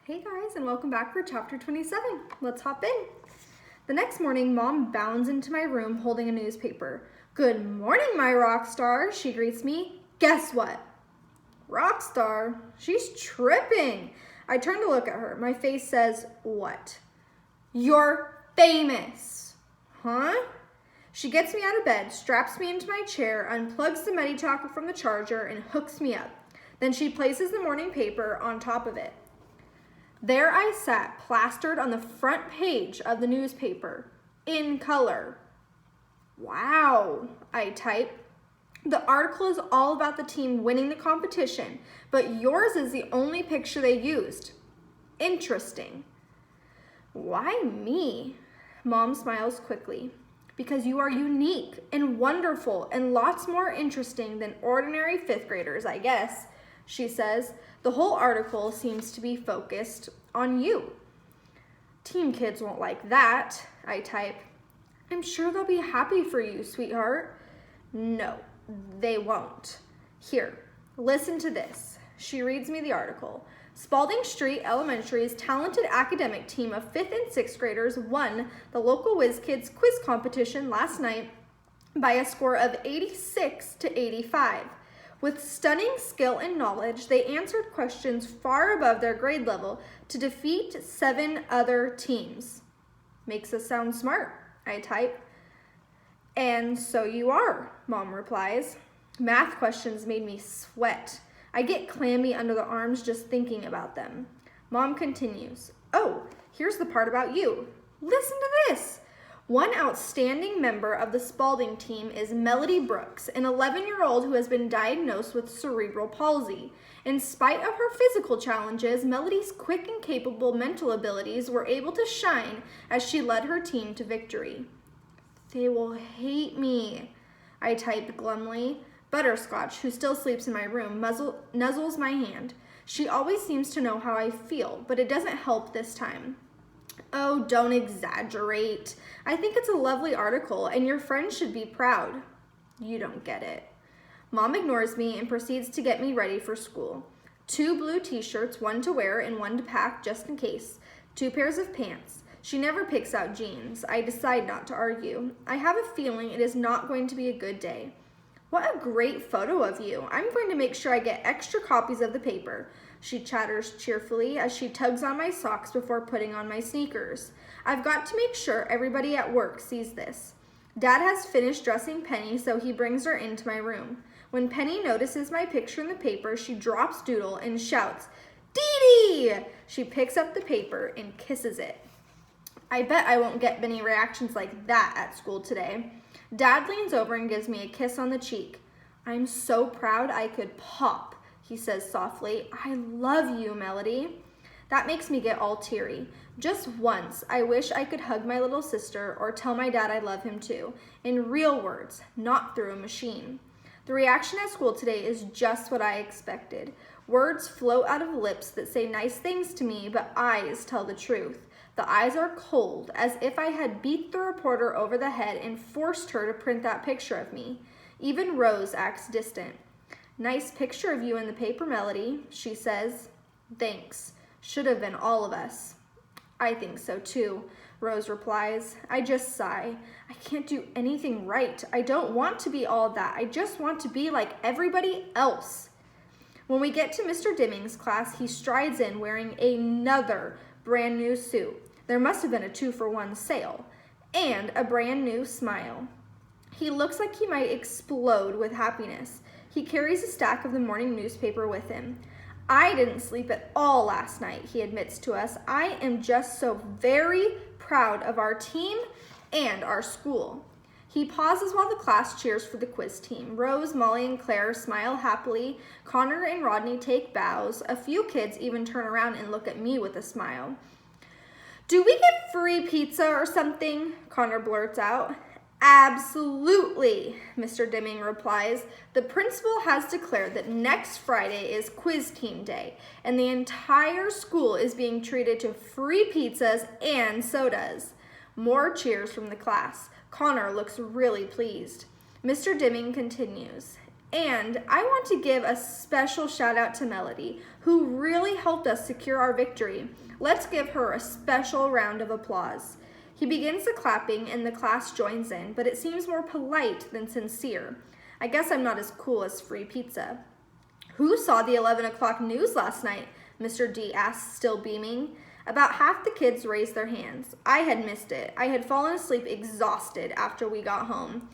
Hey guys, and welcome back for chapter 27. Let's hop in. The next morning, Mom bounds into my room holding a newspaper. Good morning, my rock star, she greets me. Guess what? Rock star? She's tripping. I turn to look at her. My face says, what? You're famous. Huh? She gets me out of bed, straps me into my chair, unplugs the Meditalker from the charger, and hooks me up. Then she places the morning paper on top of it. There I sat, plastered on the front page of the newspaper, in color. Wow, I type. The article is all about the team winning the competition, but yours is the only picture they used. Interesting. Why me? Mom smiles quickly. Because you are unique and wonderful and lots more interesting than ordinary fifth graders, I guess, she says. The whole article seems to be focused on you. Team kids won't like that, I type. I'm sure they'll be happy for you, sweetheart. No, they won't. Here, listen to this. She reads me the article. Spalding Street Elementary's talented academic team of 5th and 6th graders won the local Whiz Kids quiz competition last night by a score of 86 to 85. With stunning skill and knowledge, they answered questions far above their grade level to defeat 7 other teams. Makes us sound smart, I type. And so you are, Mom replies. Math questions made me sweat. I get clammy under the arms just thinking about them. Mom continues. Oh, here's the part about you. Listen to this. One outstanding member of the Spalding team is Melody Brooks, an 11-year-old who has been diagnosed with cerebral palsy. In spite of her physical challenges, Melody's quick and capable mental abilities were able to shine as she led her team to victory. They will hate me, I type glumly. Butterscotch, who still sleeps in my room, nuzzles my hand. She always seems to know how I feel, but it doesn't help this time. Oh, don't exaggerate. I think it's a lovely article, and your friends should be proud. You don't get it. Mom ignores me and proceeds to get me ready for school. 2 blue t-shirts, one to wear and one to pack just in case. 2 pairs of pants. She never picks out jeans. I decide not to argue. I have a feeling it is not going to be a good day. What a great photo of you. I'm going to make sure I get extra copies of the paper. She chatters cheerfully as she tugs on my socks before putting on my sneakers. I've got to make sure everybody at work sees this. Dad has finished dressing Penny, so he brings her into my room. When Penny notices my picture in the paper, she drops Doodle and shouts, "Dee Dee!" She picks up the paper and kisses it. I bet I won't get many reactions like that at school today. Dad leans over and gives me a kiss on the cheek. I'm so proud I could pop, he says softly. I love you, Melody. That makes me get all teary. Just once, I wish I could hug my little sister or tell my dad I love him too, in real words, not through a machine. The reaction at school today is just what I expected. Words float out of lips that say nice things to me, but eyes tell the truth. The eyes are cold, as if I had beat the reporter over the head and forced her to print that picture of me. Even Rose acts distant. Nice picture of you in the paper, Melody, she says. Thanks. Should have been all of us. I think so too, Rose replies. I just sigh. I can't do anything right. I don't want to be all that. I just want to be like everybody else. When we get to Mr. Dimming's class, he strides in wearing another brand new suit. There must have been a 2-for-1 sale. And a brand new smile. He looks like he might explode with happiness. He carries a stack of the morning newspaper with him. I didn't sleep at all last night, he admits to us. I am just so very proud of our team and our school. He pauses while the class cheers for the quiz team. Rose, Molly, and Claire smile happily. Connor and Rodney take bows. A few kids even turn around and look at me with a smile. Do we get free pizza or something? Connor blurts out. Absolutely, Mr. Dimming replies. The principal has declared that next Friday is quiz team day, and the entire school is being treated to free pizzas and sodas. More cheers from the class. Connor looks really pleased. Mr. Dimming continues. And I want to give a special shout out to Melody, who really helped us secure our victory. Let's give her a special round of applause. He begins the clapping and the class joins in, but it seems more polite than sincere. I guess I'm not as cool as free pizza. Who saw the 11 o'clock news last night? Mr. D asked, still beaming. About half the kids raised their hands. I had missed it. I had fallen asleep exhausted after we got home.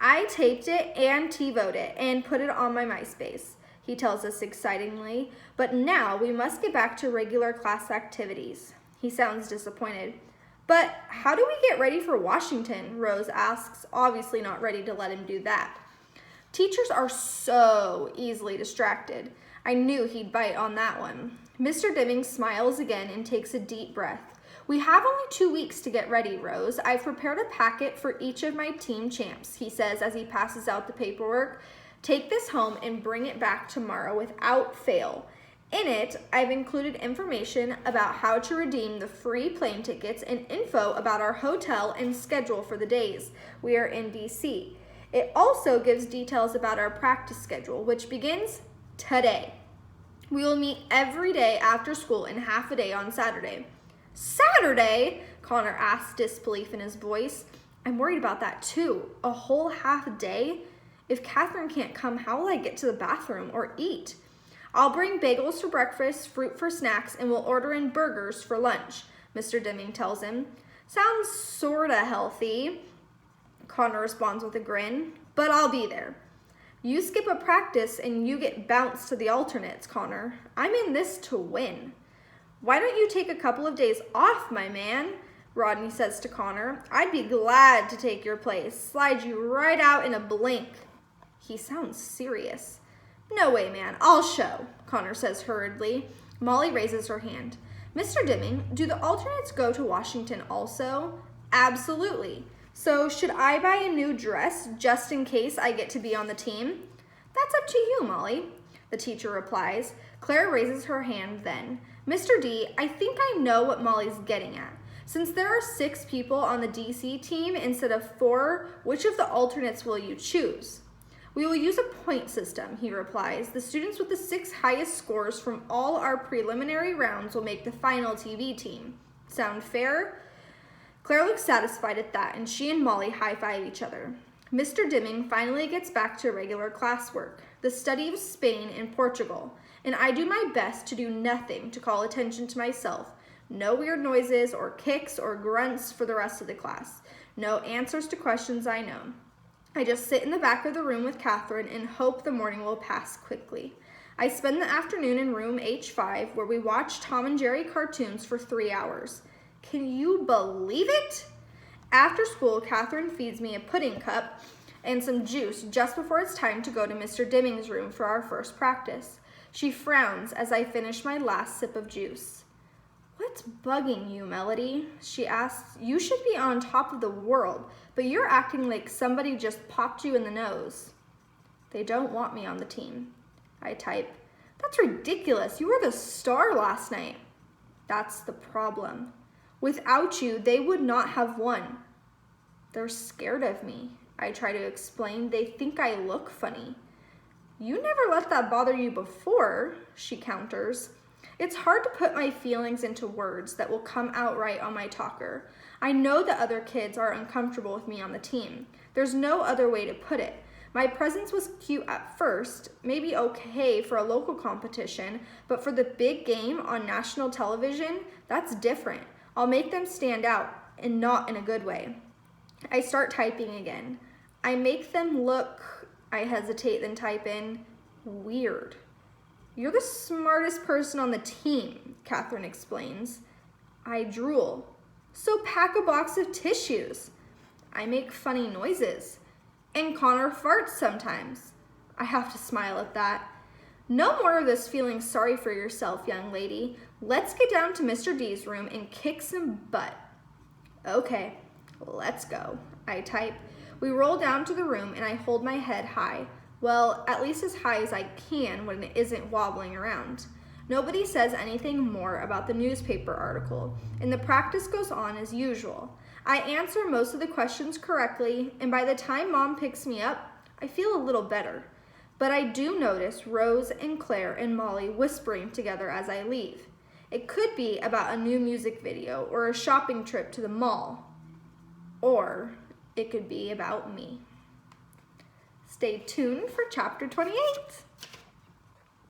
I taped it and TiVoed it and put it on my MySpace, he tells us excitingly. But now we must get back to regular class activities. He sounds disappointed. But how do we get ready for Washington? Rose asks, obviously not ready to let him do that. Teachers are so easily distracted. I knew he'd bite on that one. Mr. Dimming smiles again and takes a deep breath. We have only 2 weeks to get ready, Rose. I've prepared a packet for each of my team champs, he says as he passes out the paperwork. Take this home and bring it back tomorrow without fail. In it, I've included information about how to redeem the free plane tickets and info about our hotel and schedule for the days we are in DC. It also gives details about our practice schedule, which begins today. We will meet every day after school and half a day on Saturday. Saturday? Connor asked, disbelief in his voice. I'm worried about that too. A whole half day? If Catherine can't come, how will I get to the bathroom or eat? I'll bring bagels for breakfast, fruit for snacks, and we'll order in burgers for lunch, Mr. Dimming tells him. Sounds sorta healthy, Connor responds with a grin, but I'll be there. You skip a practice and you get bounced to the alternates, Connor. I'm in this to win. Why don't you take a couple of days off, my man? Rodney says to Connor. I'd be glad to take your place. Slide you right out in a blink. He sounds serious. No way, man. I'll show, Connor says hurriedly. Molly raises her hand. Mr. Dimming, do the alternates go to Washington also? Absolutely. So should I buy a new dress just in case I get to be on the team? That's up to you, Molly, the teacher replies. Claire raises her hand then. Mr. D, I think I know what Molly's getting at. Since there are 6 people on the DC team instead of 4, which of the alternates will you choose? We will use a point system, he replies. The students with the 6 highest scores from all our preliminary rounds will make the final TV team. Sound fair? Claire looks satisfied at that, and she and Molly high-five each other. Mr. Dimming finally gets back to regular classwork, the study of Spain and Portugal, and I do my best to do nothing to call attention to myself. No weird noises or kicks or grunts for the rest of the class. No answers to questions I know. I just sit in the back of the room with Catherine and hope the morning will pass quickly. I spend the afternoon in room H5 where we watch Tom and Jerry cartoons for 3 hours. Can you believe it? After school, Catherine feeds me a pudding cup and some juice just before it's time to go to Mr. Dimming's room for our first practice. She frowns as I finish my last sip of juice. What's bugging you, Melody? She asks. You should be on top of the world, but you're acting like somebody just popped you in the nose. They don't want me on the team. I type. That's ridiculous. You were the star last night. That's the problem. Without you, they would not have won. They're scared of me. I try to explain. They think I look funny. You never let that bother you before, she counters. It's hard to put my feelings into words that will come out right on my talker. I know that other kids are uncomfortable with me on the team. There's no other way to put it. My presence was cute at first, maybe okay for a local competition, but for the big game on national television, that's different. I'll make them stand out, and not in a good way. I start typing again. I make them look, I hesitate, then type in, weird. You're the smartest person on the team, Catherine explains. I drool. So pack a box of tissues. I make funny noises. And Connor farts sometimes. I have to smile at that. No more of this feeling sorry for yourself, young lady. Let's get down to Mr. D's room and kick some butt. Okay, let's go, I type. We roll down to the room and I hold my head high. Well, at least as high as I can when it isn't wobbling around. Nobody says anything more about the newspaper article, and the practice goes on as usual. I answer most of the questions correctly, and by the time Mom picks me up, I feel a little better. but I do notice Rose and Claire and Molly whispering together as I leave. It could be about a new music video or a shopping trip to the mall. Or it could be about me. Stay tuned for chapter 28.